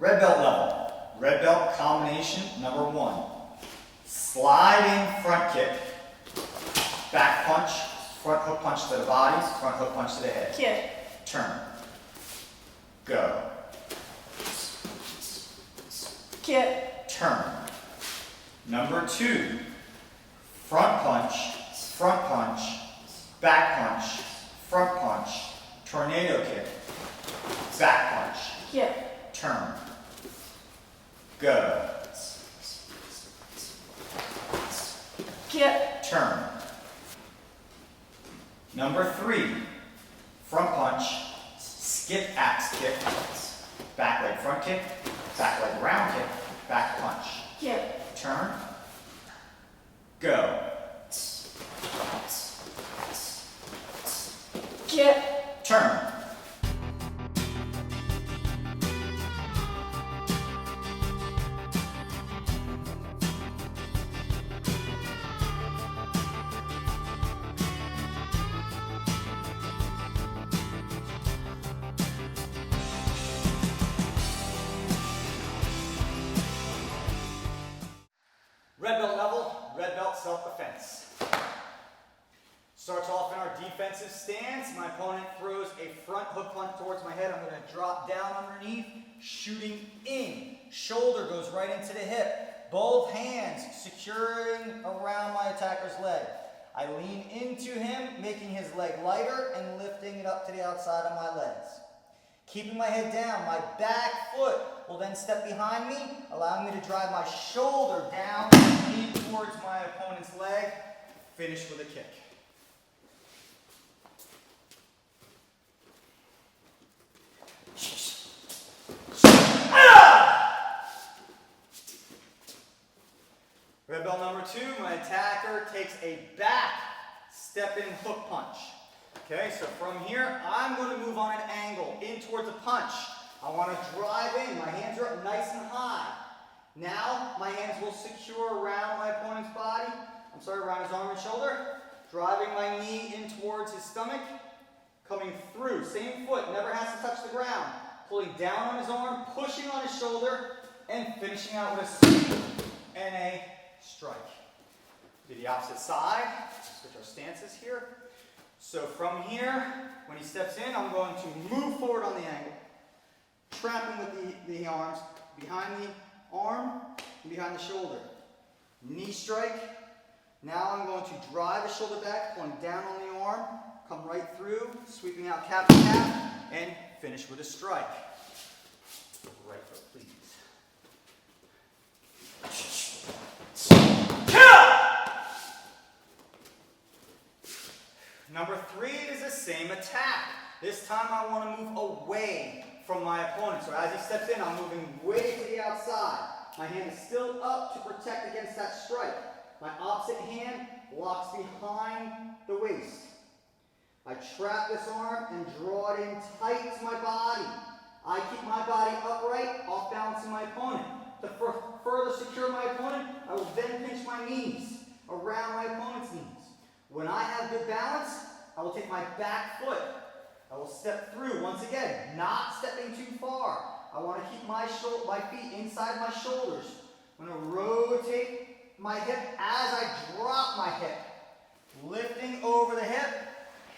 Red belt level. Red belt combination number 1. Sliding front kick. Back punch, front hook punch to the body, front hook punch to the head. Kick. Turn. Go. Kick. Turn. Number 2. Front punch, back punch, front punch, tornado kick, back punch. Kick. Turn. Go. Kick. Turn. Number 3. Front punch, skip axe kick, back leg front kick, back leg round kick, back punch. Kick. Turn. Go. Kick. Turn. Red belt level, red belt self-defense. Starts off in our defensive stance. My opponent throws a front hook punch towards my head. I'm going to drop down underneath, shooting in. Shoulder goes right into the hip. Both hands securing around my attacker's leg. I lean into him, making his leg lighter and lifting it up to the outside of my legs. Keeping my head down, my back foot will then step behind me, allowing me to drive my shoulder down in towards my opponent's leg. Finish with a kick. Red belt number 2, my attacker takes a back step-in hook punch. Okay, so from here, I'm going to move on an angle in towards a punch. I want to drive in. My hands are up nice and high. Now, my hands will secure around my opponent's body. Around his arm and shoulder. Driving my knee in towards his stomach. Coming through. Same foot, never has to touch the ground. Pulling down on his arm, pushing on his shoulder, and finishing out with a sweep and a strike. Do the opposite side. Switch our stances here. So from here, when he steps in, I'm going to move forward on the angle, trapping with the arms behind the arm and behind the shoulder. Knee strike. Now I'm going to drive the shoulder back, pulling down on the arm, come right through, sweeping out cap to cap, and finish with a strike. Right foot, please. Number 3 is the same attack. This time I want to move away from my opponent. So as he steps in, I'm moving way to the outside. My hand is still up to protect against that strike. My opposite hand locks behind the waist. I trap this arm and draw it in tight to my body. I keep my body upright, off balancing my opponent. To further secure my opponent, I will then pinch my knees around my opponent's knees. When I have good balance, I will take my back foot. I will step through, once again, not stepping too far. I want to keep my feet inside my shoulders. I'm going to rotate my hip as I drop my hip. Lifting over the hip,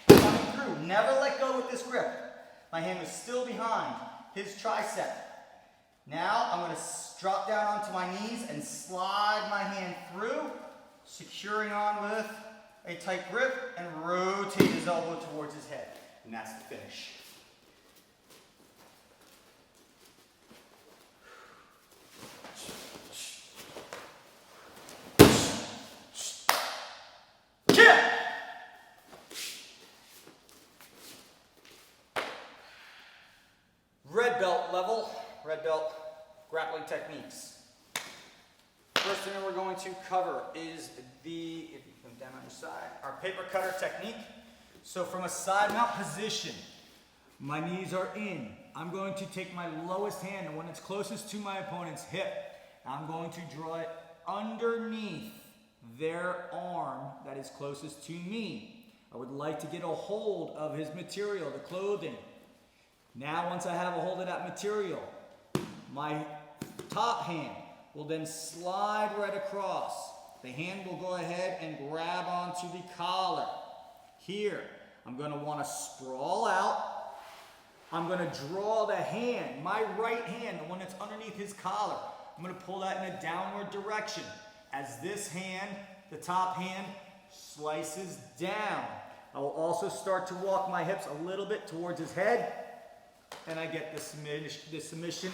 coming through. Never let go with this grip. My hand is still behind his tricep. Now I'm going to drop down onto my knees and slide my hand through, securing on with a tight grip, and rotate his elbow towards his head. And that's the finish. Yeah! Red belt level, red belt grappling techniques. First thing that we're going to cover is the, if you come down on your side, our paper cutter technique. So from a side mount position, my knees are in. I'm going to take my lowest hand, the one that's closest to my opponent's hip. I'm going to draw it underneath their arm that is closest to me. I would like to get a hold of his material, the clothing. Now once I have a hold of that material, My top hand will then slide right across. The hand will go ahead and grab onto the collar. Here, I'm going to want to sprawl out. I'm going to draw the hand, my right hand, the one that's underneath his collar. I'm going to pull that in a downward direction. As this hand, the top hand, slices down. I will also start to walk my hips a little bit towards his head, and I get the submission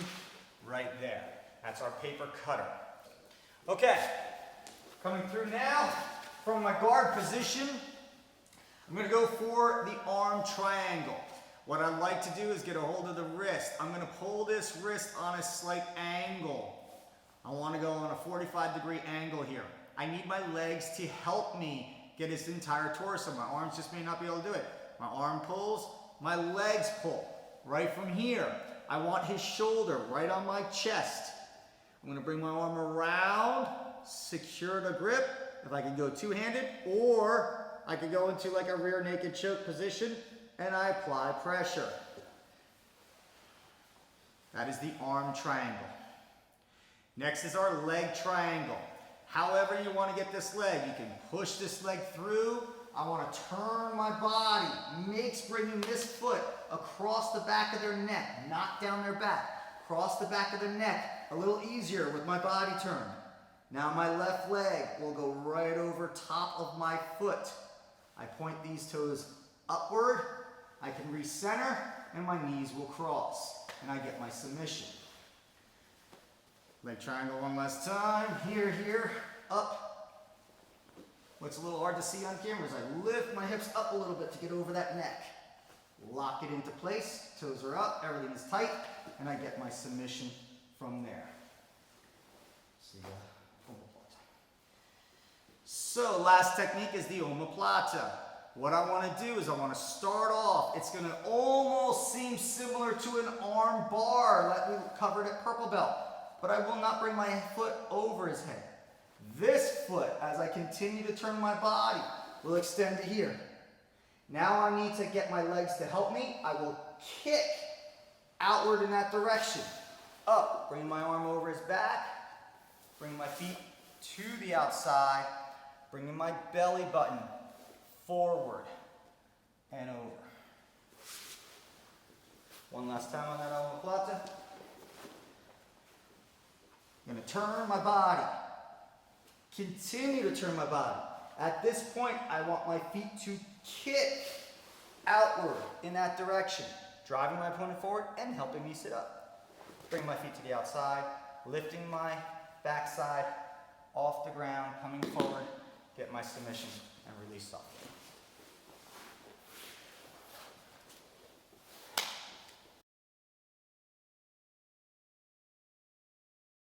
right there. That's our paper cutter. Okay, coming through now from my guard position, I'm going to go for the arm triangle. What I'd like to do is get a hold of the wrist. I'm going to pull this wrist on a slight angle. I want to go on a 45-degree angle here. I need my legs to help me get his entire torso. My arms just may not be able to do it. My arm pulls, my legs pull. Right from here, I want his shoulder right on my chest. I'm going to bring my arm around, secure the grip. If I can go two-handed, or I could go into like a rear naked choke position, and I apply pressure. That is the arm triangle. Next is our leg triangle. However you want to get this leg, you can push this leg through. I want to turn my body, makes bringing this foot across the back of their neck, not down their back, across the back of their neck, a little easier with my body turn. Now my left leg will go right over top of my foot. I point these toes upward, I can recenter, and my knees will cross, and I get my submission. Leg triangle one last time. Here, up. What's a little hard to see on camera is I lift my hips up a little bit to get over that neck. Lock it into place, toes are up, everything is tight, and I get my submission from there. See Omoplata. So last technique is the Omoplata. What I want to do is I want to start off, it's going to almost seem similar to an arm bar like we covered at purple belt, but I will not bring my foot over his head. This foot, as I continue to turn my body, will extend to here. Now I need to get my legs to help me. I will kick outward in that direction. Up, bring my arm over his back, bring my feet to the outside, bringing my belly button forward and over. One last time on that Omoplata. I'm going to turn my body. Continue to turn my body. At this point, I want my feet to kick outward in that direction, driving my opponent forward and helping me sit up. Bring my feet to the outside, lifting my backside off the ground, coming forward, get my submission, and release softly.